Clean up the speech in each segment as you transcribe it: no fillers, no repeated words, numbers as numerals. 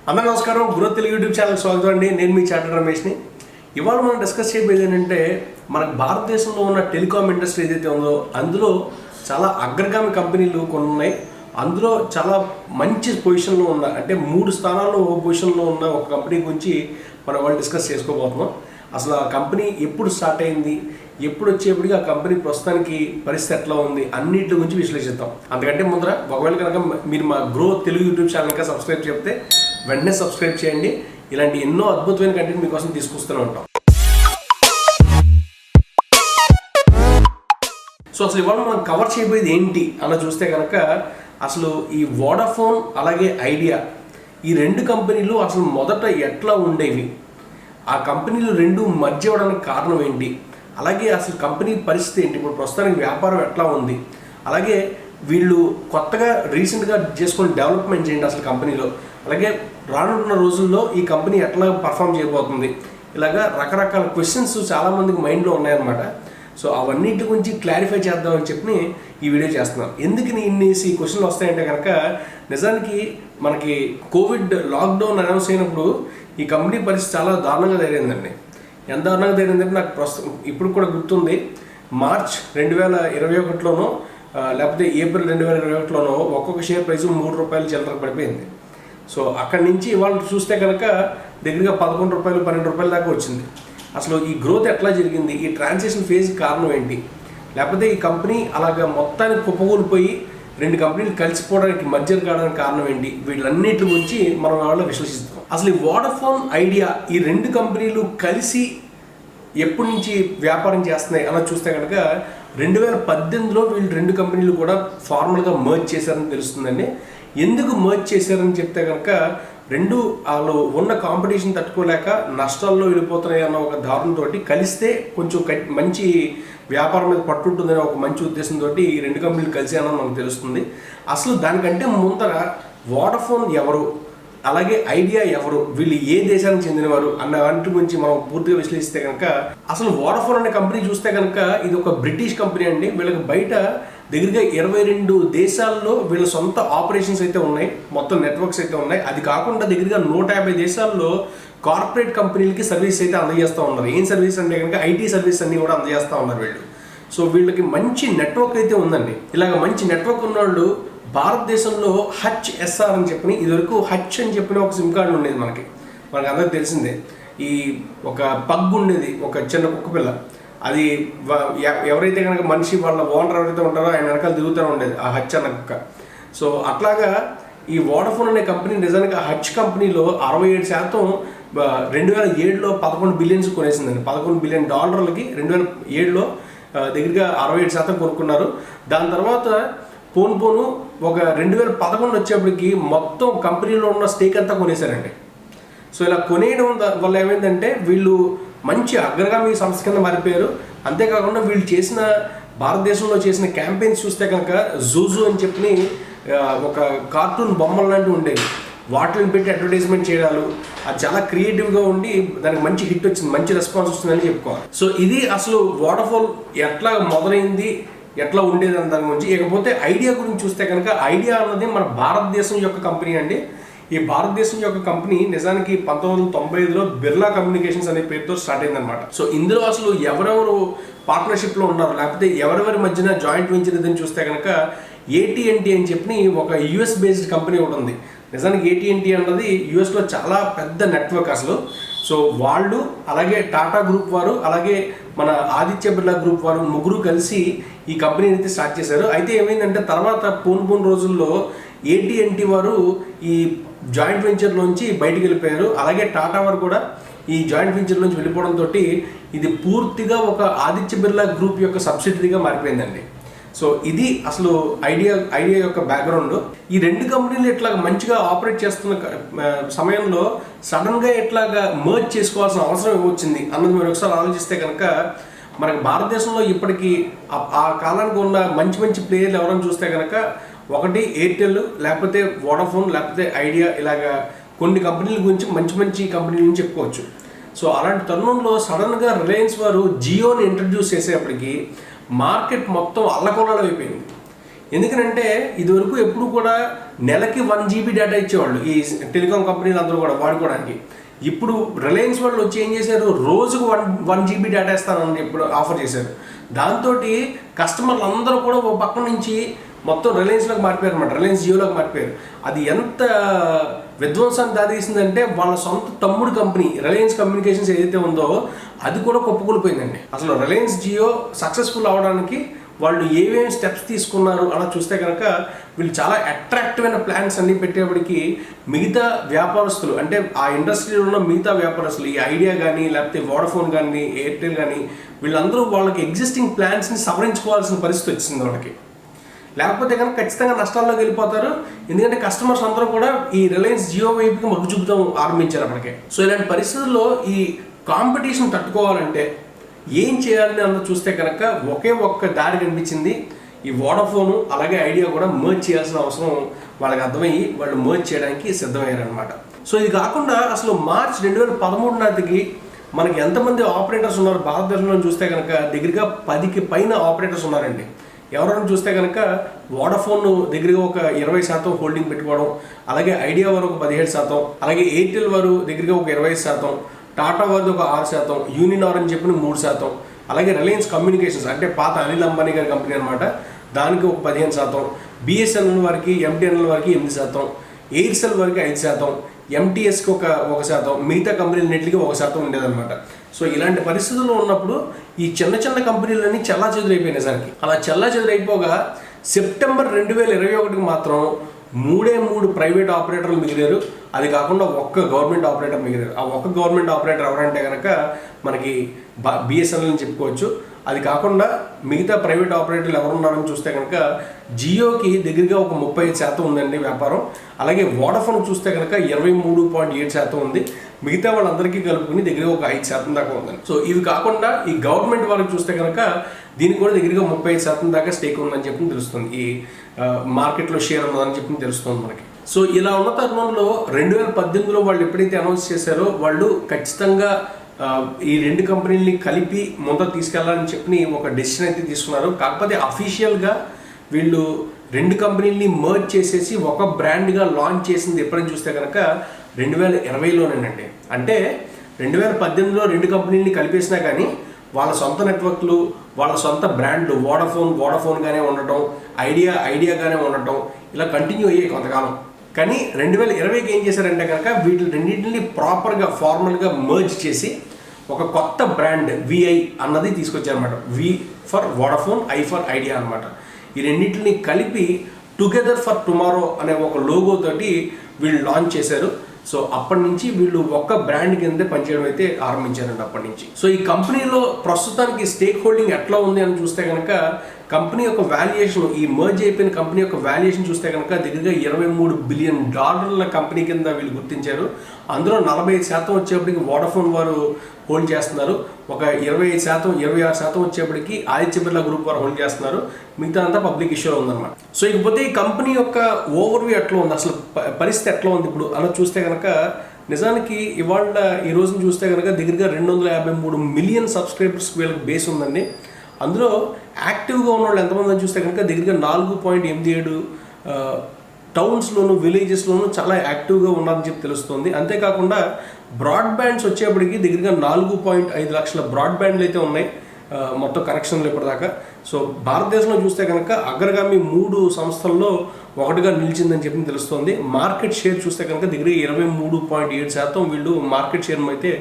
అందరూ నమస్కారం. Growth Telugu YouTube channel స్వాగతం అండి. నేను మీ చాటా రమేష్ని. ఇవాళ మనం డిస్కస్ చేయబోయేది ఏంటంటే, మన భారతదేశంలో ఉన్న టెలికాం ఇండస్ట్రీ ఏదైతే ఉందో అందులో చాలా అగ్రగామి కంపెనీలు కొన్ని ఉన్నాయి. అందులో చాలా మంచి పొజిషన్లో ఉన్న, అంటే 3 స్థానాల్లో పొజిషన్లో ఉన్న ఒక కంపెనీ గురించి మనం వాళ్ళు డిస్కస్ చేసుకోబోతున్నాం. అసలు ఆ కంపెనీ ఎప్పుడు స్టార్ట్ అయింది, ఎప్పుడు వచ్చేప్పటికి ఆ కంపెనీ ప్రస్తుతానికి పరిస్థితి ఎట్లా ఉంది, అన్నింటి గురించి విశ్లేషిద్దాం. అందుకంటే ముందర ఒకవేళ కనుక మీరు మా గ్రోత్ తెలుగు యూట్యూబ్ ఛానల్ ఇంకా సబ్స్క్రైబ్ చేస్తే వెంటనే సబ్స్క్రైబ్ చేయండి. ఇలాంటి ఎన్నో అద్భుతమైన కంటెంట్ మీకోసం తీసుకొస్తూనే ఉంటాం. సో అసలు ఇవాళ మనం కవర్ చేయబోయేది ఏంటి అలా చూస్తే కనుక, అసలు ఈ వోడాఫోన్ అలాగే ఐడియా ఈ 2 కంపెనీలు అసలు మొదట ఎట్లా ఉండేవి, ఆ కంపెనీలు 2 మర్జ్ అవ్వడానికి కారణం ఏంటి, అలాగే అసలు కంపెనీ పరిస్థితి ఏంటి, ఇప్పుడు ప్రస్తుతానికి వ్యాపారం ఎట్లా ఉంది, అలాగే వీళ్ళు కొత్తగా రీసెంట్గా చేసుకున్న డెవలప్మెంట్ ఏంటి అసలు కంపెనీలో, అలాగే రానున్న రోజుల్లో ఈ కంపెనీ ఎట్లా పర్ఫామ్ చేయబోతుంది, ఇలాగా రకరకాల క్వశ్చన్స్ చాలామందికి మైండ్లో ఉన్నాయన్నమాట. సో అవన్నిటి గురించి క్లారిఫై చేద్దామని చెప్పి ఈ వీడియో చేస్తున్నాం. ఎందుకు ఈ క్వశ్చన్లు వస్తాయంటే కనుక, నిజానికి మనకి కోవిడ్ లాక్డౌన్ అనౌన్స్ అయినప్పుడు ఈ కంపెనీ పరిస్థితి చాలా దారుణంగా తయారైందండి. ఎంత దారుణంగా తయారైందంటే నాకు ప్రస్తుతం ఇప్పుడు కూడా గుర్తుంది. మార్చ్ 2021లోనో లేకపోతే ఏప్రిల్ 2021లోనో ఒక్కొక్క షేర్ ప్రైస్ ₹3 చిల్లర పడిపోయింది. సో అక్కడి నుంచి ఇవాళ చూస్తే కనుక దగ్గరగా ₹11 ₹12 దాకా వచ్చింది. అసలు ఈ గ్రోత్ ఎట్లా జరిగింది, ఈ ట్రాన్సిషన్ ఫేజ్ కారణం ఏంటి, లేకపోతే ఈ కంపెనీ అలాగా మొత్తానికి కుప్పకూలిపోయి 2 కంపెనీలు కలిసిపోవడానికి మర్జర్ కావడానికి కారణం ఏంటి, వీళ్ళన్నిటి గురించి మనం వాళ్ళ విశ్లేషిస్తాం. అసలు ఈ వోడాఫోన్ ఐడియా ఈ 2 కంపెనీలు కలిసి ఎప్పటి నుంచి వ్యాపారం చేస్తున్నాయి అలా చూస్తే కనుక 2018లో వీళ్ళు 2 కంపెనీలు కూడా ఫార్మల్గా మర్జ్ చేశారని తెలుస్తుందండి. ఎందుకు మర్జ్ చేశారని చెప్తే కనుక, 2 వాళ్ళు ఉన్న కాంపిటీషన్ తట్టుకోలేక నష్టాల్లో వెళ్ళిపోతున్నాయి అన్న ఒక దారుణంతో కలిస్తే కొంచెం మంచి వ్యాపారం మీద పట్టుంటుందనే ఒక మంచి ఉద్దేశంతో ఈ 2 కంపెనీలు కలిసానని మనకు తెలుస్తుంది. అసలు దానికంటే ముందర వోడాఫోన్ ఎవరు, అలాగే ఐడియా ఎవరు, వీళ్ళు ఏ దేశానికి చెందినవారు అన్న వాటి గురించి మనం పూర్తిగా విశ్లేషిస్తే కనుక, అసలు వోడాఫోన్ అనే కంపెనీ చూస్తే కనుక ఇది ఒక బ్రిటిష్ కంపెనీ అండి. వీళ్ళకి బయట దగ్గరగా 22 దేశాల్లో వీళ్ళ సొంత ఆపరేషన్స్ అయితే ఉన్నాయి, మొత్తం నెట్వర్క్స్ అయితే ఉన్నాయి. అది కాకుండా దగ్గరగా 150 దేశాల్లో కార్పొరేట్ కంపెనీలకి సర్వీస్ అయితే అందజేస్తూ ఉన్నారు. ఏం సర్వీస్ అంటే కనుక ఐటీ సర్వీస్ అన్ని కూడా అందజేస్తూ ఉన్నారు వీళ్ళు. సో వీళ్ళకి మంచి నెట్వర్క్ అయితే ఉందండి. ఇలాగ మంచి నెట్వర్క్ ఉన్న వాళ్ళు భారతదేశంలో HSR అని చెప్పి, ఇదివరకు హచ్ అని చెప్పిన ఒక సిమ్ కార్డు ఉండేది మనకి అందరికి తెలిసిందే. ఈ ఒక పగ్ ఉండేది, ఒక చిన్న కుక్క పిల్ల, అది ఎవరైతే కనుక మనిషి వాళ్ళ ఓనర్ ఎవరైతే ఉంటారో ఆయన వెనకాల తిరుగుతూ ఉండేది ఆ హచ్ అన్న కుక్క. సో అట్లాగా ఈ వోడాఫోన్ అనే కంపెనీ నిజానికి హచ్ కంపెనీలో 67% 2007లో $11 బిలియన్ కొనేసిందండి. $11 బిలియన్ 2007లో దగ్గరగా 67% కొనుక్కున్నారు. దాని తర్వాత పోను ఒక 2011 వచ్చేప్పటికి మొత్తం కంపెనీలో ఉన్న స్టేక్ అంతా కొనేశారండి. సో ఇలా కొనేయడం వల్ల ఏమైందంటే వీళ్ళు మంచి అగ్రగామి సంస్థ కింద మారిపోయారు. అంతేకాకుండా వీళ్ళు చేసిన భారతదేశంలో చేసిన క్యాంపెయిన్స్ చూస్తే కనుక జూజు అని చెప్పి ఒక కార్టూన్ బొమ్మలు లాంటివి ఉండేవి, వాటిని పెట్టి అడ్వర్టైజ్మెంట్ చేయడాలు, అది చాలా క్రియేటివ్గా ఉండి దానికి మంచి హిట్ వచ్చింది, మంచి రెస్పాన్స్ వస్తుందని చెప్పుకోవాలి. సో ఇది అసలు వోడాఫోన్ ఎట్లా మొదలైంది, ఎట్లా ఉండేది అని దాని గురించి. ఇకపోతే ఐడియా గురించి చూస్తే కనుక, ఐడియా అన్నది మన భారతదేశం యొక్క కంపెనీ అండి. ఈ భారతదేశం యొక్క కంపెనీ నిజానికి 1995లో బిర్లా కమ్యూనికేషన్స్ అనే పేరుతో స్టార్ట్ అయిందనమాట. సో ఇందులో అసలు ఎవరెవరు పార్ట్నర్షిప్లో ఉన్నారు, లేకపోతే ఎవరెవరి మధ్యన జాయింట్ వెంచర్ ఇదని చూస్తే కనుక, AT&T అని చెప్పి ఒక US బేస్డ్ కంపెనీ ఒకటి ఉంది. నిజానికి AT&T అన్నది యూఎస్లో చాలా పెద్ద నెట్వర్క్ అసలు. సో వాళ్ళు, అలాగే టాటా గ్రూప్ వారు, అలాగే మన ఆదిత్య బిర్లా గ్రూప్ వారు ముగ్గురు కలిసి ఈ కంపెనీని అయితే స్టార్ట్ చేశారు. అయితే ఏమైందంటే తర్వాత పోను రోజుల్లో AT&T వారు ఈ జాయింట్ వెంచర్లోంచి బయటికి వెళ్ళిపోయారు. అలాగే టాటా వారు కూడా ఈ జాయింట్ వెంచర్లోంచి వెళ్ళిపోవడంతో ఇది పూర్తిగా ఒక ఆదిత్య బిర్లా గ్రూప్ యొక్క సబ్సిడరీగా మారిపోయిందండి. సో ఇది అసలు ఐడియా యొక్క బ్యాక్గ్రౌండ్. ఈ 2 కంపెనీలు ఇట్లా మంచిగా ఆపరేట్ చేస్తున్న సమయంలో సడన్గా ఇట్లాగా మర్జ్ చేసుకోవాల్సిన అవసరం వచ్చింది అన్నది మీరు ఒకసారి ఆలోచిస్తే కనుక, మనకి భారతదేశంలో ఇప్పటికీ ఆ కాలానికి ఉన్న మంచి ప్లేయర్లు ఎవరైనా చూస్తే కనుక, ఒకటి ఎయిర్టెల్, లేకపోతే వోడాఫోన్, లేకపోతే ఐడియా, ఇలాగా కొన్ని కంపెనీల గురించి మంచి కంపెనీల నుంచి చెప్పుకోవచ్చు. సో అలాంటి తరుణంలో సడన్గా రిలయన్స్ వారు జియోని ఇంట్రడ్యూస్ చేసేప్పటికి మార్కెట్ మొత్తం అల్లకొల్లాలు అయిపోయింది. ఎందుకంటే ఇదివరకు ఎప్పుడు కూడా నెలకి 1 GB డేటా ఇచ్చేవాళ్ళు ఈ టెలికాం కంపెనీలు అందరూ కూడా వాడుకోవడానికి. ఇప్పుడు రిలయన్స్ వాళ్ళు వచ్చి ఏం చేశారు, రోజుకు 1 GB డేటా ఇస్తానని ఇప్పుడు ఆఫర్ చేశారు. దాంతో కస్టమర్లు అందరూ కూడా ఓ పక్క నుంచి మొత్తం రిలయన్స్లోకి మారిపోయారు అనమాట, రిలయన్స్ జియోలోకి మారిపోయారు. అది ఎంత విధ్వంసాన్ని దారితీసిందంటే వాళ్ళ సొంత తమ్ముడు కంపెనీ రిలయన్స్ కమ్యూనికేషన్స్ ఏదైతే ఉందో అది కూడా కుప్పకూలిపోయిందండి. అసలు రిలయన్స్ జియో సక్సెస్ఫుల్ అవడానికి వాళ్ళు ఏమేమి స్టెప్స్ తీసుకున్నారు అలా చూస్తే కనుక వీళ్ళు చాలా అట్రాక్టివ్ అయిన ప్లాన్స్ అన్ని పెట్టేప్పటికి మిగతా వ్యాపారస్తులు, అంటే ఆ ఇండస్ట్రీలో ఉన్న మిగతా వ్యాపారస్తులు, ఈ ఐడియా కానీ లేకపోతే వోడాఫోన్ కానీ ఎయిర్టెల్ కానీ వీళ్ళందరూ వాళ్ళకి ఎగ్జిస్టింగ్ ప్లాన్స్ని సవరించుకోవాల్సిన పరిస్థితి వచ్చింది వాళ్ళకి. లేకపోతే కనుక ఖచ్చితంగా నష్టాల్లోకి వెళ్ళిపోతారు. ఎందుకంటే కస్టమర్స్ అందరూ కూడా ఈ రిలయన్స్ జియో వైపుకి మొగ్గు చూపుతాం ఆరంభించారు అప్పటికే. సో ఇలాంటి పరిస్థితుల్లో ఈ కాంపిటీషన్ తట్టుకోవాలంటే ఏం చేయాలని అన్న చూస్తే కనుక ఒక్క దారి కనిపించింది. ఈ వోడాఫోన్ అలాగే ఐడియా కూడా మర్జ్ చేయాల్సిన అవసరం వాళ్ళకి అర్థమయ్యి వాళ్ళు మర్జ్ చేయడానికి సిద్ధమయ్యారనమాట. సో ఇది కాకుండా అసలు మార్చ్ 2013 నాటికి మనకి ఎంతమంది ఆపరేటర్స్ ఉన్నారు భారతదేశంలో చూస్తే కనుక దగ్గరగా 10కి పైన ఆపరేటర్స్ ఉన్నారండి. ఎవరైనా చూస్తే కనుక వోడాఫోన్ దగ్గరగా ఒక 20% హోల్డింగ్ పెట్టుకోవడం, అలాగే ఐడియా వారు ఒక 17%, అలాగే ఎయిర్టెల్ వారు దగ్గరగా ఒక 25%, టాటా వారిది ఒక 6%, యూనినార్ అని చెప్పిన 3%, అలాగే రిలయన్స్ కమ్యూనికేషన్స్ అంటే పాత అనిల్ అంబానీ గారి కంపెనీ అనమాట, దానికి ఒక 15%, బిఎస్ఎన్ఎల్ వారికి ఎంటీఎన్ఎల్ వారికి 8%, ఎయిర్సెల్ వారికి 5%, ఎంటీఎస్కి ఒక 1%, మిగతా కంపెనీలన్నింటికి 1% ఉండేదన్నమాట. సో ఇలాంటి పరిస్థితుల్లో ఉన్నప్పుడు ఈ చిన్న చిన్న కంపెనీలన్నీ చెల్లాచెదురైపోయినాయి నిజానికి. అలా చెల్లాచెదురైపోగా సెప్టెంబర్ 2021కి మాత్రం 3 ప్రైవేట్ ఆపరేటర్లు మిగిలారు. అది కాకుండా ఒక్క గవర్నమెంట్ ఆపరేటర్ మిగిలారు. ఆ ఒక్క గవర్నమెంట్ ఆపరేటర్ ఎవరంటే కనుక మనకి బిఎస్ఎన్ఎల్ అని చెప్పుకోవచ్చు. అది కాకుండా మిగతా ప్రైవేట్ ఆపరేటర్లు ఎవరున్నారని చూస్తే కనుక జియోకి దగ్గరగా ఒక 35% ఉందండి వ్యాపారం. అలాగే వోడాఫోన్ చూస్తే కనుక 23.7% ఉంది. మిగతా వాళ్ళందరికీ కలుపుకుని దగ్గరగా ఒక 5% దాకా ఉందండి. సో ఇవి కాకుండా ఈ గవర్నమెంట్ వాళ్ళకి చూస్తే కనుక దీనికి కూడా దగ్గరగా 35% దాకా స్టేక్ ఉందని చెప్పి తెలుస్తుంది. ఈ మార్కెట్లో షేర్ ఉన్నదని చెప్పి తెలుస్తుంది మనకి. సో ఇలా ఉన్న తరుణంలో 2018లో వాళ్ళు ఎప్పుడైతే అనౌన్స్ చేశారో వాళ్ళు ఖచ్చితంగా ఈ రెండు కంపెనీలని కలిపి ముందుకు తీసుకెళ్లాలని చెప్పి ఒక డెసిషన్ అయితే తీసుకున్నారు. కాకపోతే అఫీషియల్గా వీళ్ళు రెండు కంపెనీలని మర్జ్ చేసేసి ఒక బ్రాండ్గా లాంచ్ చేసింది ఎప్పుడని చూస్తే కనుక 2020లోనేనండి. అంటే 2018లో రెండు కంపెనీలని కలిపేసినా కానీ వాళ్ళ సొంత నెట్వర్క్లు, వాళ్ళ సొంత బ్రాండ్లు వోడాఫోన్గానే ఉండటం, ఐడియాగానే ఉండటం ఇలా కంటిన్యూ అయ్యాయి కొంతకాలం. కానీ 2020కి ఏం చేశారంటే కనుక వీటి రెండింటిని ప్రాపర్గా ఫార్మల్గా మర్జ్ చేసి ఒక కొత్త బ్రాండ్ విఐ అన్నది తీసుకొచ్చారనమాట. V for Vodafone, I for Idea అనమాట. ఈ రెండింటిని కలిపి టుగెదర్ ఫర్ టుమారో అనే ఒక లోగో తోటి వీళ్ళు లాంచ్ చేశారు. సో అప్పటి నుంచి వీళ్ళు ఒక్క బ్రాండ్ కింద పనిచేయడం అయితే ఆరంభించారండి అప్పటి నుంచి. సో ఈ కంపెనీలో ప్రస్తుతానికి స్టేక్ హోల్డింగ్ ఎట్లా ఉంది అని చూస్తే కనుక కంపెనీ యొక్క వాల్యుయేషన్, ఈ మర్జ్ అయిపోయిన కంపెనీ యొక్క వాల్యుయేషన్ చూస్తే కనుక దగ్గరగా $23 బిలియన్ కంపెనీ కింద వీళ్ళు గుర్తించారు. అందులో 45% వచ్చేప్పటికి వోడాఫోన్ వారు హోల్డ్ చేస్తున్నారు. ఒక 26% వచ్చేప్పటికి ఆదిత్య బిర్లా గ్రూప్ వారు హోల్డ్ చేస్తున్నారు. మిగతా అంతా పబ్లిక్ ఇష్యూలో ఉందన్నమాట. సో ఇకపోతే ఈ కంపెనీ యొక్క ఓవర్వ్యూ ఎట్లా ఉంది, అసలు పరిస్థితి ఎట్లా ఉంది ఇప్పుడు అలా చూస్తే కనుక నిజానికి ఈ రోజున చూస్తే కనుక దగ్గరగా 253 మిలియన్ సబ్స్క్రైబర్స్ వీళ్ళకి బేస్ ఉందండి. అందులో యాక్టివ్గా ఉన్న వాళ్ళు ఎంతమంది అని చూస్తే కనుక దగ్గరగా 4.87 టౌన్స్లోను విలేజెస్లోను చాలా యాక్టివ్గా ఉన్నారని చెప్పి తెలుస్తుంది. అంతేకాకుండా బ్రాడ్బ్యాండ్స్ వచ్చేప్పటికి దగ్గరగా 4.5 లక్షల బ్రాడ్బ్యాండ్లు అయితే ఉన్నాయి మొత్తం కనెక్షన్లు ఇప్పటిదాకా. సో భారతదేశంలో చూస్తే కనుక అగ్రగామి 3 సంస్థల్లో ఒకటిగా నిలిచిందని చెప్పి తెలుస్తుంది. మార్కెట్ షేర్ చూస్తే కనుక దగ్గర 23.7% వీళ్ళు మార్కెట్ షేర్ అయితే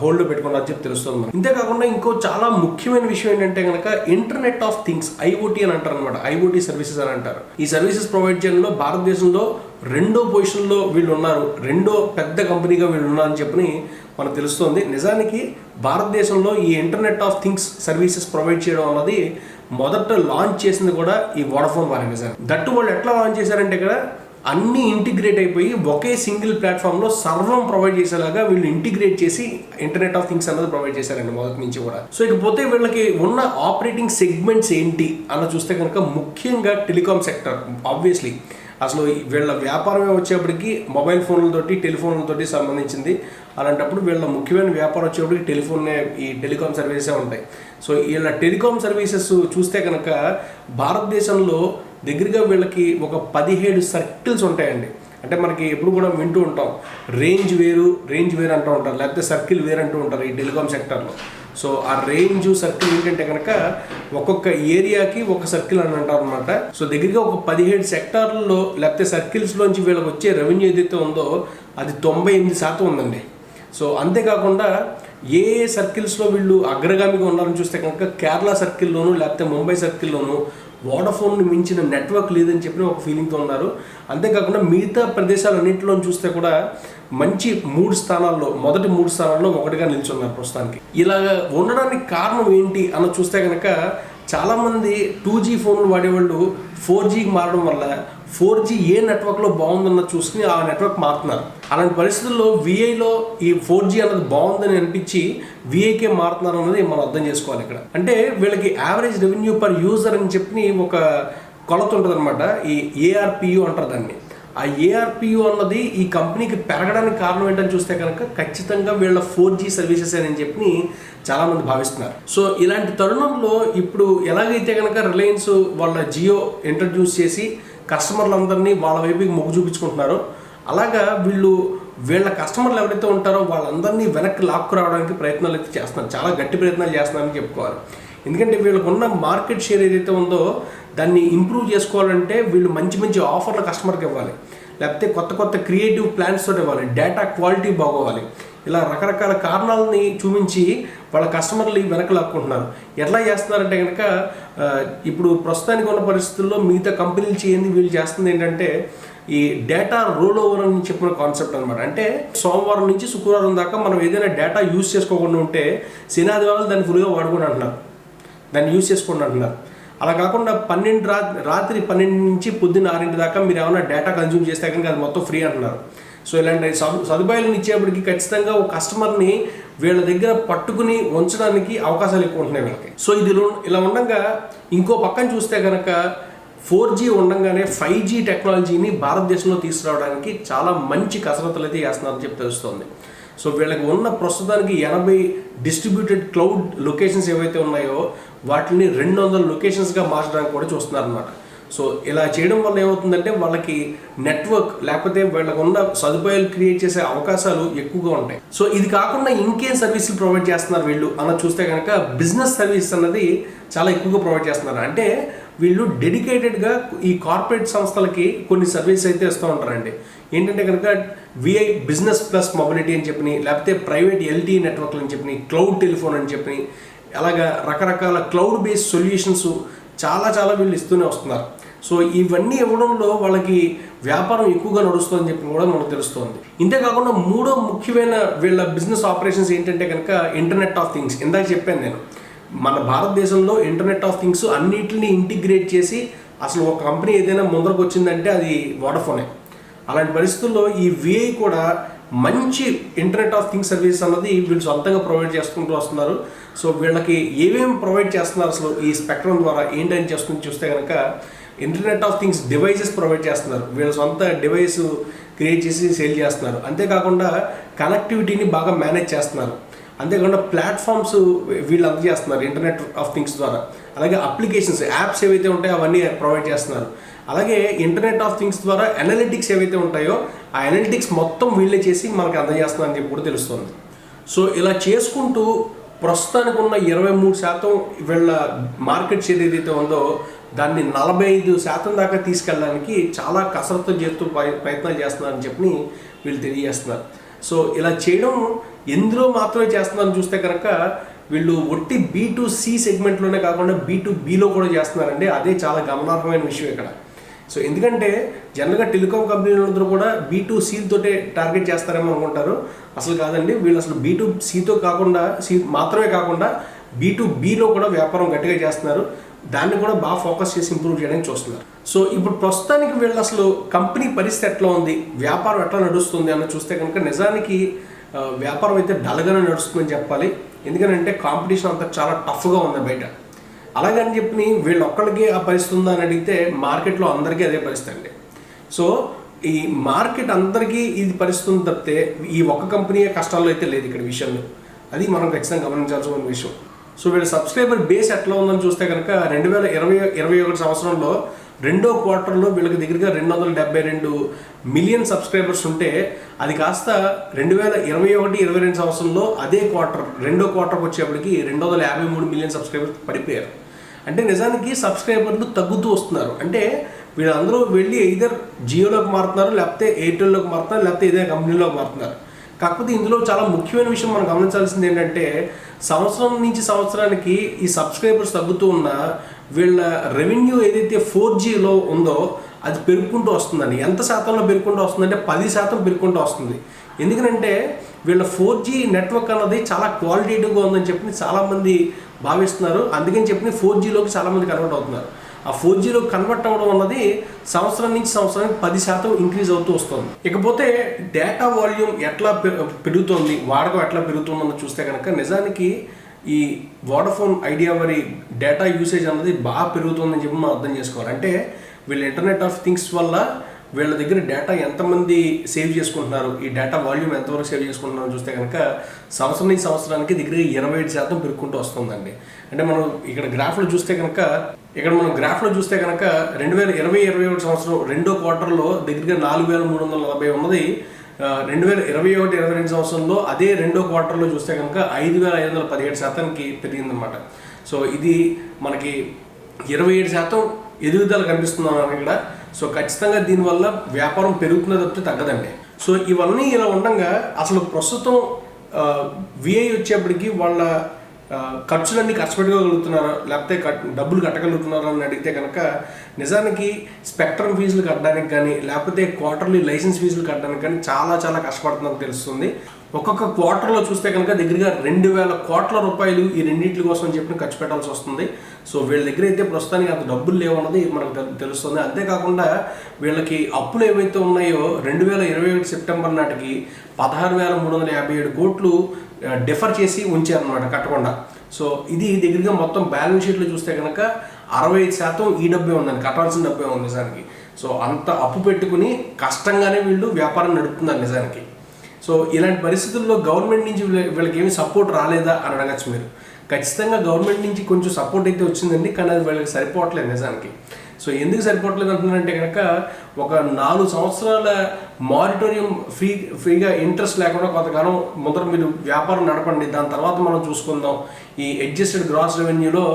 హోల్డ్లో పెట్టుకున్నారని చెప్పి తెలుస్తుంది. ఇంతేకాకుండా ఇంకో చాలా ముఖ్యమైన విషయం ఏంటంటే కనుక ఇంటర్నెట్ ఆఫ్ థింగ్స్, ఐఓటీ అని అంటారు అనమాట. ఐఓటీ సర్వీసెస్ అని అంటారు. ఈ సర్వీసెస్ ప్రొవైడ్ చేయడంలో భారతదేశంలో 2వ పొజిషన్లో వీళ్ళు ఉన్నారు. 2వ పెద్ద కంపెనీగా వీళ్ళు ఉన్నారని చెప్పి మనకు తెలుస్తుంది. నిజానికి భారతదేశంలో ఈ internet of things services provide చేయడం అన్నది మొదట లాంచ్ చేసింది కూడా ఈ వోడాఫోన్ వారి. నిజానికి దట్టు వాళ్ళు ఎట్లా లాంచ్ చేశారంటే ఇక్కడ అన్నీ ఇంటిగ్రేట్ అయిపోయి ఒకే సింగిల్ ప్లాట్ఫామ్లో సర్వం ప్రొవైడ్ చేసేలాగా వీళ్ళు ఇంటిగ్రేట్ చేసి ఇంటర్నెట్ ఆఫ్ థింగ్స్ అన్నది ప్రొవైడ్ చేశారండి మొదటి నుంచి కూడా. సో ఇకపోతే వీళ్ళకి ఉన్న ఆపరేటింగ్ సెగ్మెంట్స్ ఏంటి అన్న చూస్తే కనుక ముఖ్యంగా టెలికాం సెక్టర్ ఆబ్వియస్లీ. అసలు వీళ్ళ వ్యాపారమే వచ్చేప్పటికి మొబైల్ ఫోన్లతోటి టెలిఫోన్లతోటి సంబంధించింది. అలాంటప్పుడు వీళ్ళ ముఖ్యమైన వ్యాపారం వచ్చేప్పటికి ఈ టెలికాం సర్వీసెస్ ఉంటాయి. సో వీళ్ళ టెలికాం సర్వీసెస్ చూస్తే కనుక భారతదేశంలో దగ్గరగా వీళ్ళకి ఒక 17 సర్కిల్స్ ఉంటాయండి. అంటే మనకి ఎప్పుడు కూడా వింటూ ఉంటాం రేంజ్ వేరు అంటూ ఉంటారు, లేకపోతే సర్కిల్ వేరు అంటూ ఉంటారు ఈ టెలికాం సెక్టర్లో. సో ఆ రేంజ్ సర్కిల్ ఏంటంటే కనుక ఒక్కొక్క ఏరియాకి ఒక సర్కిల్ అని అంటారు అనమాట. సో దగ్గరగా ఒక 17 సెక్టార్లలో లేకపోతే సర్కిల్స్లోంచి వీళ్ళకి వచ్చే రెవెన్యూ ఏదైతే ఉందో అది 98% ఉందండి. సో అంతేకాకుండా ఏ సర్కిల్స్లో వీళ్ళు అగ్రగామిగా ఉన్నారని చూస్తే కనుక కేరళ సర్కిల్లోను లేకపోతే ముంబై సర్కిల్లోను వోడాఫోన్ని మించిన నెట్వర్క్ లేదని చెప్పి ఒక ఫీలింగ్తో ఉన్నారు. అంతేకాకుండా మిగతా ప్రదేశాలన్నింటిలో చూస్తే కూడా మంచి మొదటి 3 స్థానాల్లో ఒకటిగా నిల్చున్నారు ప్రస్తుతానికి. ఇలా ఉండడానికి కారణం ఏంటి అని చూస్తే కనుక చాలామంది 2G ఫోన్లు వాడేవాళ్ళు 4Gకి మారడం వల్ల 4G ఏ నెట్వర్క్లో బాగుందన్న చూసుకుని ఆ నెట్వర్క్ మారుతున్నారు. అలాంటి పరిస్థితుల్లో విఐలో ఈ 4G అన్నది బాగుందని అనిపించి విఐకే మారుతున్నారు అన్నది మనం అర్థం చేసుకోవాలి. ఇక్కడ అంటే వీళ్ళకి యావరేజ్ రెవెన్యూ పర్ యూజర్ అని చెప్పి ఒక కొలత ఉంటుంది అనమాట. ఈ ARPU అంటారు దాన్ని. ఆ ARPU అన్నది ఈ కంపెనీకి పెరగడానికి కారణం ఏంటని చూస్తే కనుక ఖచ్చితంగా వీళ్ళ 4G సర్వీసెస్ అని చెప్పి చాలామంది భావిస్తున్నారు. సో ఇలాంటి తరుణంలో ఇప్పుడు ఎలాగైతే కనుక రిలయన్స్ వాళ్ళ జియో ఇంట్రడ్యూస్ చేసి కస్టమర్లందరినీ వాళ్ళ వైపుకి మొగ్గు చూపించుకుంటున్నారో అలాగా వీళ్ళ కస్టమర్లు ఎవరైతే ఉంటారో వాళ్ళందరినీ వెనక్కి లాక్కురావడానికి ప్రయత్నాలు అయితే చేస్తున్నారు. చాలా గట్టి ప్రయత్నాలు చేస్తున్నారని చెప్పుకోవాలి. ఎందుకంటే వీళ్ళకు ఉన్న మార్కెట్ షేర్ ఏదైతే ఉందో దాన్ని ఇంప్రూవ్ చేసుకోవాలంటే వీళ్ళు మంచి ఆఫర్లు కస్టమర్కి ఇవ్వాలి, లేకపోతే కొత్త క్రియేటివ్ ప్లాన్స్ తోటి ఇవ్వాలి, డేటా క్వాలిటీ బాగోవాలి. ఇలా రకరకాల కారణాలని చూపించి వాళ్ళ కస్టమర్లు వెనక్కి లాక్కుంటున్నారు. ఎట్లా చేస్తున్నారంటే కనుక ఇప్పుడు ప్రస్తుతానికి ఉన్న పరిస్థితుల్లో మిగతా కంపెనీలు చేయండి వీళ్ళు చేస్తుంది ఏంటంటే ఈ డేటా రోల్ ఓవర్ అని చెప్పిన కాన్సెప్ట్ అనమాట. అంటే సోమవారం నుంచి శుక్రవారం దాకా మనం ఏదైనా డేటా యూజ్ చేసుకోకుండా ఉంటే శనాదివారాలు దాన్ని ఫుల్గా వాడుకోండి అంటున్నారు, దాన్ని యూజ్ చేసుకోండి అంటున్నారు. అలా కాకుండా రాత్రి 12 నుంచి పొద్దున్న 6 దాకా మీరు ఏమైనా డేటా కన్జ్యూమ్ చేస్తే కనుక అది మొత్తం ఫ్రీ అంటున్నారు. సో ఇలాంటి సదుపాయాలను ఇచ్చేప్పటికి ఖచ్చితంగా ఒక కస్టమర్ని వీళ్ళ దగ్గర పట్టుకుని ఉంచడానికి అవకాశాలు ఎక్కువ ఉంటున్నాయి వీళ్ళకి. సో ఇలా ఉండగా ఇంకో పక్కన చూస్తే కనుక 4G ఉండగానే 5G టెక్నాలజీని భారతదేశంలో తీసుకురావడానికి చాలా మంచి కసరత్తులు అయితే చేస్తున్నారని చెప్పి తెలుస్తుంది. సో వీళ్ళకి ఉన్న ప్రస్తుతానికి 80 డిస్ట్రిబ్యూటెడ్ క్లౌడ్ లొకేషన్స్ ఏవైతే ఉన్నాయో వాటిని 200 లొకేషన్స్గా మార్చడానికి కూడా చూస్తున్నారు అనమాట. సో ఇలా చేయడం వల్ల ఏమవుతుందంటే వాళ్ళకి నెట్వర్క్ లేకపోతే వీళ్ళకు ఉన్న సదుపాయాలు క్రియేట్ చేసే అవకాశాలు ఎక్కువగా ఉంటాయి. సో ఇది కాకుండా ఇంకేం సర్వీసులు ప్రొవైడ్ చేస్తున్నారు వీళ్ళు అన్న చూస్తే కనుక బిజినెస్ సర్వీస్ అన్నది చాలా ఎక్కువగా ప్రొవైడ్ చేస్తున్నారు. అంటే వీళ్ళు డెడికేటెడ్గా ఈ కార్పొరేట్ సంస్థలకి కొన్ని సర్వీస్ అయితే ఇస్తూ ఉంటారండి. ఏంటంటే కనుక విఐ బిజినెస్ ప్లస్ మొబిలిటీ అని చెప్పి, లేకపోతే ప్రైవేట్ LTE నెట్వర్క్లు అని చెప్పి, క్లౌడ్ టెలిఫోన్ అని చెప్పి, అలాగా రకరకాల క్లౌడ్ బేస్డ్ సొల్యూషన్స్ చాలా వీళ్ళు ఇస్తూనే వస్తున్నారు. సో ఇవన్నీ ఇవ్వడంలో వాళ్ళకి వ్యాపారం ఎక్కువగా నడుస్తుందని చెప్పి కూడా మనకు తెలుస్తుంది. ఇంతేకాకుండా మూడో ముఖ్యమైన వీళ్ళ బిజినెస్ ఆపరేషన్స్ ఏంటంటే కనుక ఇంటర్నెట్ ఆఫ్ థింగ్స్. ఇందాక చెప్పాను నేను, మన భారతదేశంలో ఇంటర్నెట్ ఆఫ్ థింగ్స్ అన్నిటిని ఇంటిగ్రేట్ చేసి అసలు ఒక కంపెనీ ఏదైనా ముందరకు వచ్చిందంటే అది వోడాఫోనే. అలాంటి పరిస్థితుల్లో ఈ విఐ కూడా మంచి ఇంటర్నెట్ ఆఫ్ థింగ్స్ సర్వీస్ అన్నది వీళ్ళు సొంతంగా ప్రొవైడ్ చేసుకుంటూ వస్తున్నారు. సో వీళ్ళకి ఏమేమి ప్రొవైడ్ చేస్తున్నారు అసలు ఈ స్పెక్ట్రమ్ ద్వారా ఏంటని చూస్తే కనుక internet of things devices provide చేస్తున్నారు. వీళ్ళ సొంత డివైస్ క్రియేట్ చేసి సేల్ చేస్తున్నారు. అంతేకాకుండా కనెక్టివిటీని బాగా మేనేజ్ చేస్తున్నారు. అంతేకాకుండా ప్లాట్ఫామ్స్ వీళ్ళు అందజేస్తున్నారు ఇంటర్నెట్ ఆఫ్ థింగ్స్ ద్వారా. అలాగే అప్లికేషన్స్ యాప్స్ ఏవైతే ఉంటాయో అవన్నీ ప్రొవైడ్ చేస్తున్నారు. అలాగే ఇంటర్నెట్ ఆఫ్ థింగ్స్ ద్వారా అనలిటిక్స్ ఏవైతే ఉంటాయో ఆ అనలిటిక్స్ మొత్తం వీళ్ళే చేసి మనకి అందజేస్తున్నారు అని చెప్పి కూడా తెలుస్తుంది. సో ఇలా చేసుకుంటూ ప్రస్తుతానికి ఉన్న 23% వీళ్ళ మార్కెట్ షేర్ ఏదైతే ఉందో దాన్ని 45% దాకా తీసుకెళ్ళడానికి చాలా కసరత్తు చేస్తూ ప్రయత్నాలు చేస్తున్నారని చెప్పి వీళ్ళు తెలియజేస్తున్నారు. సో ఇలా చేయడం ఎందులో మాత్రమే చేస్తున్నారని చూస్తే కనుక వీళ్ళు ఒట్టి B2C సెగ్మెంట్లోనే కాకుండా B2Bలో కూడా చేస్తున్నారండి. అదే చాలా గమనార్హమైన విషయం ఇక్కడ. సో ఎందుకంటే జనరల్గా టెలికాం కంపెనీలందరూ కూడా B2C తోటే టార్గెట్ చేస్తారేమో అనుకుంటారు. అసలు కాదండి, వీళ్ళు అసలు B2Cతో కాకుండా మాత్రమే కాకుండా B2Bలో కూడా వ్యాపారం గట్టిగా చేస్తున్నారు. దాన్ని కూడా బాగా ఫోకస్ చేసి ఇంప్రూవ్ చేయడానికి చూస్తున్నారు. సో ఇప్పుడు ప్రస్తుతానికి వీళ్ళు అసలు కంపెనీ పరిస్థితి ఎట్లా ఉంది, వ్యాపారం ఎట్లా నడుస్తుంది అన్న చూస్తే కనుక నిజానికి వ్యాపారం అయితే డల్గానే నడుస్తుందని చెప్పాలి. ఎందుకంటే కాంపిటీషన్ అంతా చాలా టఫ్గా ఉంది బయట. అలాగని చెప్పి వీళ్ళు ఒక్కడికి ఆ పరిస్థితి ఉందా అని అడిగితే మార్కెట్లో అందరికీ అదే పరిస్థితి అండి. సో ఈ మార్కెట్ అందరికీ ఇది పరిస్థితి తప్పితే ఈ ఒక్క కంపెనీ కష్టాల్లో అయితే లేదు ఇక్కడ విషయంలో. అది మనం ఖచ్చితంగా గమనించాల్సిన విషయం. సో వీళ్ళ సబ్స్క్రైబర్ బేస్ ఎట్లా ఉందని చూస్తే కనుక 2021 సంవత్సరంలో రెండో క్వార్టర్లో వీళ్ళకి దగ్గరగా 272 మిలియన్ సబ్స్క్రైబర్స్ ఉంటే అది కాస్త 2021-22 సంవత్సరంలో అదే రెండో క్వార్టర్కి వచ్చేప్పటికి 253 మిలియన్ సబ్స్క్రైబర్స్ పడిపోయారు. అంటే నిజానికి సబ్స్క్రైబర్లు తగ్గుతూ వస్తున్నారు. అంటే వీళ్ళందరూ వెళ్ళి ఎయిదర్ జియోలోకి మారుతున్నారు, లేకపోతే ఎయిర్టెల్లోకి మారుతున్నారు, లేకపోతే ఇదే కంపెనీలోకి మారుతున్నారు. కాకపోతే ఇందులో చాలా ముఖ్యమైన విషయం మనం గమనించాల్సింది ఏంటంటే సంవత్సరం నుంచి సంవత్సరానికి ఈ సబ్స్క్రైబర్స్ తగ్గుతూ ఉన్న వీళ్ళ రెవెన్యూ ఏదైతే 4Gలో ఉందో అది పెరుగుకుంటూ వస్తుందండి. ఎంత శాతంలో పెరుగుకుంటూ వస్తుందంటే 10% పెరుగుకుంటూ వస్తుంది. ఎందుకంటే వీళ్ళ 4G నెట్వర్క్ అన్నది చాలా క్వాలిటేటివ్గా ఉందని చెప్పి చాలామంది భావిస్తున్నారు. అందుకని చెప్పి 4Gలోకి చాలామంది కన్వర్ట్ అవుతున్నారు. ఆ 4Gలో కన్వర్ట్ అవ్వడం అన్నది సంవత్సరం నుంచి సంవత్సరానికి 10% ఇంక్రీజ్ అవుతూ వస్తుంది. ఇకపోతే డేటా వాల్యూమ్ ఎట్లా పెరుగుతుంది, వాడకం ఎట్లా పెరుగుతుందని చూస్తే కనుక నిజానికి ఈ వోడాఫోన్ ఐడియా వారి డేటా యూసేజ్ అన్నది బాగా పెరుగుతుందని చెప్పి మనం అర్థం చేసుకోవాలి. అంటే వీళ్ళ ఇంటర్నెట్ ఆఫ్ థింగ్స్ వల్ల వీళ్ళ దగ్గర డేటా ఎంతమంది సేవ్ చేసుకుంటున్నారు, ఈ డేటా వాల్యూమ్ ఎంతవరకు సేవ్ చేసుకుంటున్నారని చూస్తే కనుక సంవత్సరం నుంచి సంవత్సరానికి దగ్గర 27% పెరుగుకుంటూ వస్తుందండి. అంటే మనం ఇక్కడ గ్రాఫ్లో చూస్తే కనుక 2020-21 సంవత్సరం రెండో క్వార్టర్లో దగ్గరగా 4340 ఉన్నది 2021-22 సంవత్సరంలో అదే రెండో క్వార్టర్లో చూస్తే కనుక 5517% పెరిగిందనమాట. సో ఇది మనకి 27% ఎదుగుదల కనిపిస్తుంది ఇక్కడ. సో ఖచ్చితంగా దీనివల్ల వ్యాపారం పెరుగుతున్నది తప్పితే తగ్గదండి. సో ఇవన్నీ ఇలా ఉండగా అసలు ప్రస్తుతం విఐ వచ్చేప్పటికి వాళ్ళ ఖర్చులన్నీ ఖర్చు పెట్టుకోగలుగుతున్నారా, లేకపోతే డబ్బులు కట్టగలుగుతున్నారా అని అడిగితే కనుక నిజానికి స్పెక్ట్రమ్ ఫీజులు కట్టడానికి కానీ లేకపోతే క్వార్టర్లీ లైసెన్స్ ఫీజులు కట్టడానికి కానీ చాలా చాలా కష్టపడుతున్నట్టు తెలుస్తుంది. ఒక్కొక్క క్వార్టర్లో చూస్తే కనుక దగ్గరగా 2000 కోట్ల రూపాయలు ఈ రెండింటి కోసం చెప్పి ఖర్చు పెట్టాల్సి వస్తుంది. సో వీళ్ళ దగ్గర అయితే ప్రస్తుతానికి అంత డబ్బులు లేవన్నది మనకు తెలుస్తుంది. అంతేకాకుండా వీళ్ళకి అప్పులు ఏవైతే ఉన్నాయో 2021 సెప్టెంబర్ నాటికి 16,357 కోట్లు డిఫర్ చేసి ఉంచారనమాట కట్టకుండా. సో ఇది దగ్గరగా మొత్తం బ్యాలెన్స్ షీట్లో చూస్తే కనుక 65% ఈ డబ్బే ఉందండి, కట్టాల్సిన డబ్బే ఉంది నిజానికి. సో అంత అప్పు పెట్టుకుని కష్టంగానే వీళ్ళు వ్యాపారం నడుపుతున్నారు నిజానికి. సో ఇలాంటి పరిస్థితుల్లో గవర్నమెంట్ నుంచి వీళ్ళకి ఏమి సపోర్ట్ రాలేదా అని అడగచ్చు మీరు. ఖచ్చితంగా గవర్నమెంట్ నుంచి కొంచెం సపోర్ట్ అయితే వచ్చిందండి, కానీ అది వీళ్ళకి సరిపోవట్లేదు నిజానికి. సో ఎందుకు సరిపోవట్లేదు అంటున్నారంటే కనుక ఒక 4 సంవత్సరాల మారిటోరియం ఫ్రీగా ఇంట్రెస్ట్ లేకుండా కొంతకాలం ముందర మీరు వ్యాపారం నడపండి, దాని తర్వాత మనం చూసుకుందాం. ఈ అడ్జస్టెడ్ గ్రాస్ రెవెన్యూలో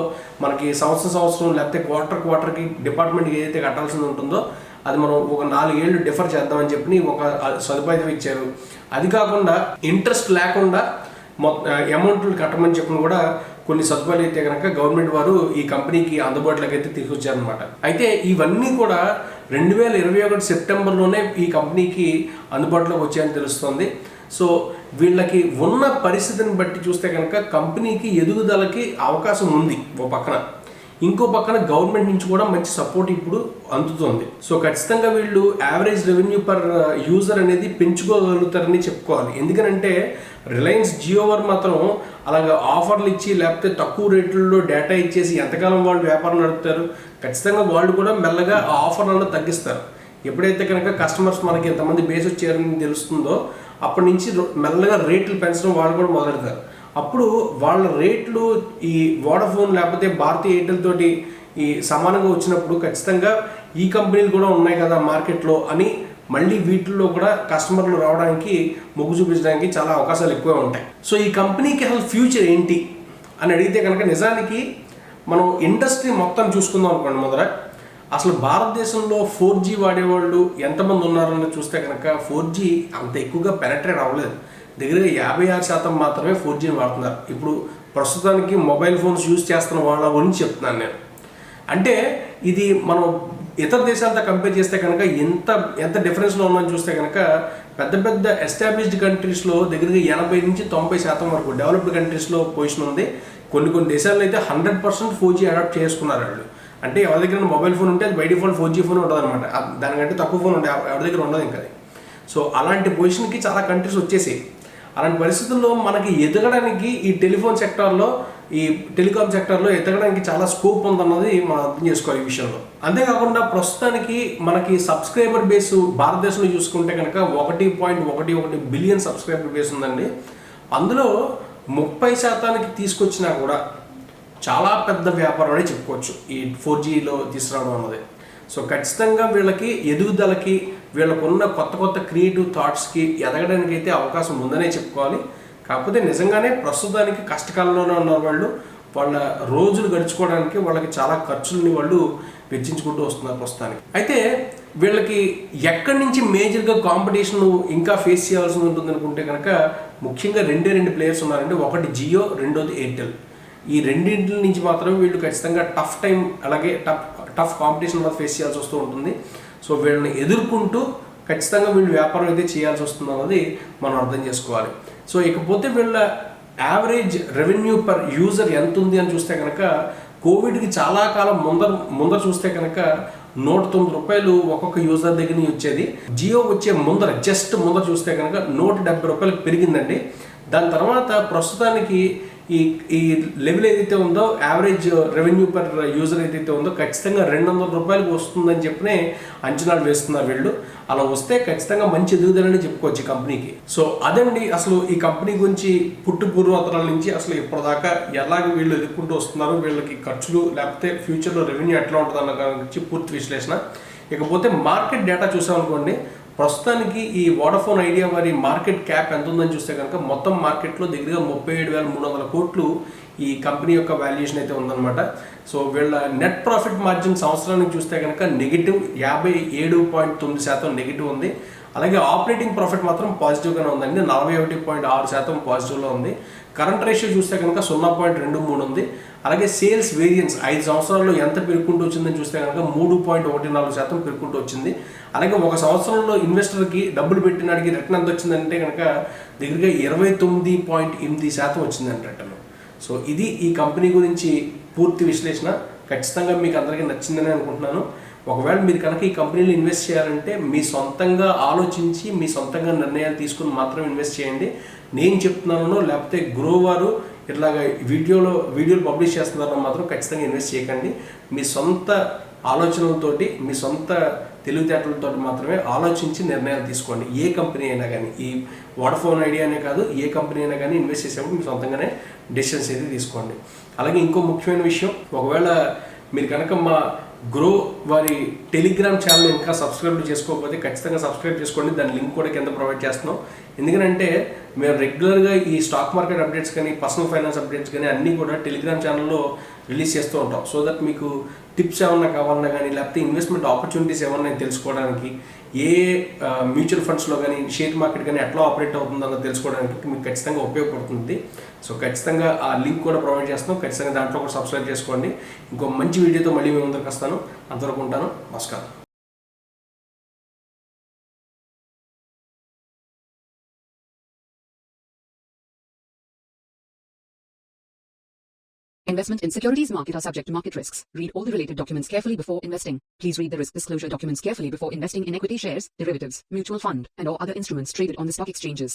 మనకి సంవత్సరం లేకపోతే క్వార్టర్కి డిపార్ట్మెంట్కి ఏదైతే కట్టాల్సింది ఉంటుందో అది మనం ఒక 4 ఏళ్ళు డిఫర్ చేద్దామని చెప్పి ఒక సదుపాయం ఇచ్చారు. అది కాకుండా ఇంట్రెస్ట్ లేకుండా అమౌంట్లు కట్టమని చెప్పిన కూడా కొన్ని సదుపాయాలు అయితే కనుక గవర్నమెంట్ వారు ఈ కంపెనీకి అందుబాటులోకి అయితే తీసుకొచ్చారనమాట. అయితే ఇవన్నీ కూడా 2021 సెప్టెంబర్లోనే ఈ కంపెనీకి అందుబాటులోకి వచ్చాయని తెలుస్తుంది. సో వీళ్ళకి ఉన్న పరిస్థితిని బట్టి చూస్తే కనుక కంపెనీకి ఎదుగుదలకి అవకాశం ఉంది ఓ పక్కన, ఇంకో పక్కన గవర్నమెంట్ నుంచి కూడా మంచి సపోర్ట్ ఇప్పుడు అందుతుంది. సో ఖచ్చితంగా వీళ్ళు యావరేజ్ రెవెన్యూ పర్ యూజర్ అనేది పెంచుకోగలుగుతారని చెప్పుకోవాలి. ఎందుకంటే రిలయన్స్ జియో వారు మాత్రం అలాగే ఆఫర్లు ఇచ్చి లేకపోతే తక్కువ రేట్లలో డేటా ఇచ్చేసి ఎంతకాలం వాళ్ళు వ్యాపారం నడుపుతారు. ఖచ్చితంగా వాళ్ళు కూడా మెల్లగా ఆ ఆఫర్లను తగ్గిస్తారు. ఎప్పుడైతే కనుక కస్టమర్స్ మనకి ఎంతమంది బేస్ వచ్చారని తెలుస్తుందో అప్పటి నుంచి మెల్లగా రేట్లు పెంచడం వాళ్ళు కూడా మొదలెడతారు. అప్పుడు వాళ్ళ రేట్లు ఈ వోడాఫోన్ లేకపోతే భారతీయ ఎయిర్టెల్ తోటి ఈ సమానంగా వచ్చినప్పుడు ఖచ్చితంగా ఈ కంపెనీలు కూడా ఉన్నాయి కదా మార్కెట్లో అని మళ్ళీ వీటిల్లో కూడా కస్టమర్లు రావడానికి మొగ్గు చూపించడానికి చాలా అవకాశాలు ఎక్కువ ఉంటాయి. సో ఈ కంపెనీకి అసలు ఫ్యూచర్ ఏంటి అని అడిగితే కనుక నిజానికి మనం ఇండస్ట్రీ మొత్తం చూసుకుందాం అనుకోండి. మొదట అసలు భారతదేశంలో 4G వాడేవాళ్ళు ఎంతమంది ఉన్నారని చూస్తే కనుక 4G అంత ఎక్కువగా పెనట్రేట్ అవ్వలేదు. దగ్గరగా 56% మాత్రమే 4Gని వాడుతున్నారు. ఇప్పుడు ప్రస్తుతానికి మొబైల్ ఫోన్స్ యూజ్ చేస్తున్న వాళ్ళ గురించి చెప్తున్నాను నేను. అంటే ఇది మనం ఇతర దేశాలతో కంపేర్ చేస్తే కనుక ఎంత డిఫరెన్స్లో ఉందని చూస్తే కనుక పెద్ద ఎస్టాబ్లిష్డ్ కంట్రీస్లో దగ్గరగా 80-90% వరకు డెవలప్డ్ కంట్రీస్లో పొజిషన్ ఉంది. కొన్ని దేశాల్లో అయితే 100% 4G అడాప్ట్ చేసుకున్నారు వాళ్ళు. అంటే ఎవరి దగ్గర మొబైల్ ఫోన్ ఉంటే అది బై డిఫాల్ట్ 4G ఫోన్ ఉంటుంది అనమాట. దానికంటే తక్కువ ఫోన్ ఉంటే ఎవరి దగ్గర ఉండదు ఇంకా. సో అలాంటి పొజిషన్కి చాలా కంట్రీస్ వచ్చేసాయి. అలాంటి పరిస్థితుల్లో మనకి ఎదగడానికి ఈ టెలిఫోన్ సెక్టార్లో ఈ టెలికాం సెక్టర్లో ఎదగడానికి చాలా స్కోప్ ఉందన్నది మనం అర్థం చేసుకోవాలి ఈ విషయంలో. అంతేకాకుండా ప్రస్తుతానికి మనకి సబ్స్క్రైబర్ బేస్ భారతదేశంలో చూసుకుంటే కనుక 1.11 బిలియన్ సబ్స్క్రైబర్ బేస్ ఉందండి. అందులో 30% తీసుకొచ్చినా కూడా చాలా పెద్ద వ్యాపారం అనే చెప్పుకోవచ్చు ఈ 4Gలో తీసుకురావడం అన్నది. సో ఖచ్చితంగా వీళ్ళకి ఎదుగుదలకి, వీళ్ళకున్న కొత్త కొత్త క్రియేటివ్ థాట్స్కి ఎదగడానికి అయితే అవకాశం ఉందనే చెప్పుకోవాలి. కాకపోతే నిజంగానే ప్రస్తుతానికి కష్టకాలంలోనే ఉన్న వాళ్ళు వాళ్ళ రోజులు గడుచుకోవడానికి వాళ్ళకి చాలా ఖర్చులని వాళ్ళు వెచ్చించుకుంటూ వస్తున్నారు ప్రస్తుతానికి. అయితే వీళ్ళకి ఎక్కడి నుంచి మేజర్గా కాంపిటీషన్ ఇంకా ఫేస్ చేయాల్సి ఉంటుంది అనుకుంటే కనుక ముఖ్యంగా రెండు ప్లేయర్స్ ఉన్నారండి. ఒకటి జియో, రెండోది ఎయిర్టెల్. ఈ రెండింటి నుంచి మాత్రం వీళ్ళు ఖచ్చితంగా టఫ్ టైం అలాగే టఫ్ కాంపిటీషన్ ఫేస్ చేయాల్సి వస్తూ ఉంటుంది. సో వీళ్ళని ఎదుర్కొంటూ ఖచ్చితంగా వీళ్ళు వ్యాపారం అయితే చేయాల్సి వస్తుంది అన్నది మనం అర్థం చేసుకోవాలి. సో ఇకపోతే వీళ్ళ యావరేజ్ రెవెన్యూ పర్ యూజర్ ఎంత ఉంది అని చూస్తే కనుక కోవిడ్కి చాలా కాలం ముందర చూస్తే కనుక 109 రూపాయలు ఒక్కొక్క యూజర్ దగ్గర నుంచి వచ్చేది. జియో వచ్చే జస్ట్ ముందర చూస్తే కనుక 170 రూపాయలకు పెరిగిందండి. దాని తర్వాత ప్రస్తుతానికి ఈ లెవెల్ ఏదైతే ఉందో, యావరేజ్ రెవెన్యూ పర్ యూజర్ ఏదైతే ఉందో ఖచ్చితంగా 200 రూపాయలకు వస్తుందని చెప్పినే అంచనాలు వేస్తున్నారు వీళ్ళు. అలా వస్తే ఖచ్చితంగా మంచి ఎదుగుదలని చెప్పుకోవచ్చు కంపెనీకి. సో అదండి అసలు ఈ కంపెనీ గురించి పుట్టు పూర్వోత్తరాల నుంచి అసలు ఇప్పటిదాకా ఎలాగ వీళ్ళు ఎదుర్కొంటూ వస్తున్నారు, వీళ్ళకి ఖర్చులు లేకపోతే ఫ్యూచర్లో రెవెన్యూ ఎట్లా ఉంటుంది అన్న గురించి పూర్తి విశ్లేషణ. ఇకపోతే మార్కెట్ డేటా చూసామనుకోండి, ప్రస్తుతానికి ఈ వోడాఫోన్ ఐడియా వారి మార్కెట్ క్యాప్ ఎంత ఉందని చూస్తే కనుక మొత్తం మార్కెట్లో దగ్గరగా 37,300 కోట్లు ఈ కంపెనీ యొక్క వాల్యుయేషన్ అయితే ఉందన్నమాట. సో వీళ్ళ నెట్ ప్రాఫిట్ మార్జిన్ సంవత్సరానికి చూస్తే కనుక నెగిటివ్ 57.9% నెగిటివ్ ఉంది. అలాగే ఆపరేటింగ్ ప్రాఫిట్ మాత్రం పాజిటివ్గానే ఉందండి, 41.6% పాజిటివ్లో ఉంది. కరెంట్ రేషియో చూస్తే కనుక 0.23 ఉంది. అలాగే సేల్స్ వేరియన్స్ 5 సంవత్సరాల్లో ఎంత పెరుగుకుంటూ వచ్చిందని చూస్తే కనుక 3.14% పెరుగుకుంటూ వచ్చింది. అలాగే ఒక సంవత్సరంలో ఇన్వెస్టర్కి డబ్బులు పెట్టినాడికి రిటర్న్ ఎంత వచ్చిందంటే కనుక దగ్గరగా 29.8% వచ్చిందండి రిటర్న్. సో ఇది ఈ కంపెనీ గురించి పూర్తి విశ్లేషణ. ఖచ్చితంగా మీకు అందరికీ నచ్చిందని అనుకుంటున్నాను. ఒకవేళ మీరు కనుక ఈ కంపెనీలో ఇన్వెస్ట్ చేయాలంటే మీ సొంతంగా ఆలోచించి మీ సొంతంగా నిర్ణయాలు తీసుకుని మాత్రం ఇన్వెస్ట్ చేయండి. నేను చెప్తున్నాను లేకపోతే గ్రో వారు ఇట్లాగా వీడియోలు పబ్లిష్ చేస్తున్నారో మాత్రం ఖచ్చితంగా ఇన్వెస్ట్ చేయకండి. మీ సొంత ఆలోచనలతోటి, మీ సొంత తెలివితేటలతో మాత్రమే ఆలోచించి నిర్ణయాలు తీసుకోండి. ఏ కంపెనీ అయినా కానీ, ఈ వోడాఫోన్ ఐడియా అనే కాదు, ఏ కంపెనీ అయినా కానీ ఇన్వెస్ట్ చేసేప్పుడు మీ సొంతంగానే డెసిషన్స్ అయితే తీసుకోండి. అలాగే ఇంకో ముఖ్యమైన విషయం, ఒకవేళ మీరు కనుక మా గ్రో వారి టెలిగ్రామ్ ఛానల్ ఇంకా సబ్స్క్రైబ్ చేసుకోకపోతే ఖచ్చితంగా సబ్స్క్రైబ్ చేసుకోండి. దాని లింక్ కూడా కింద ప్రొవైడ్ చేస్తున్నాం. ఎందుకంటే మేము రెగ్యులర్గా ఈ స్టాక్ మార్కెట్ అప్డేట్స్ కానీ, పర్సనల్ ఫైనాన్స్ అప్డేట్స్ కానీ అన్నీ కూడా టెలిగ్రామ్ ఛానల్లో రిలీజ్ చేస్తూ ఉంటాం. సో దట్ మీకు టిప్స్ ఏమన్నా కావాలన్నా కానీ, లేకపోతే ఇన్వెస్ట్మెంట్ ఆపర్చునిటీస్ ఏమన్నా తెలుసుకోవడానికి, ఏ మ్యూచువల్ ఫండ్స్లో కానీ, షేర్ మార్కెట్ కానీ ఎట్లా ఆపరేట్ అవుతుందన్న తెలుసుకోవడానికి మీకు ఖచ్చితంగా ఉపయోగపడుతుంది. సో ఖచ్చితంగా ఆ లింక్ కూడా ప్రొవైడ్ చేస్తాం. ఖచ్చితంగా దాంట్లో కూడా సబ్స్క్రైబ్ చేసుకోండి. ఇంకో మంచి వీడియోతో మళ్ళీ మేము ముందుకు వస్తాను. అంతవరకు ఉంటాను. నమస్కారం. Investment in securities market are subject to market risks. Read all the related documents carefully before investing. Please read the risk disclosure documents carefully before investing in equity shares, derivatives, mutual fund, and or other instruments traded on the stock exchanges.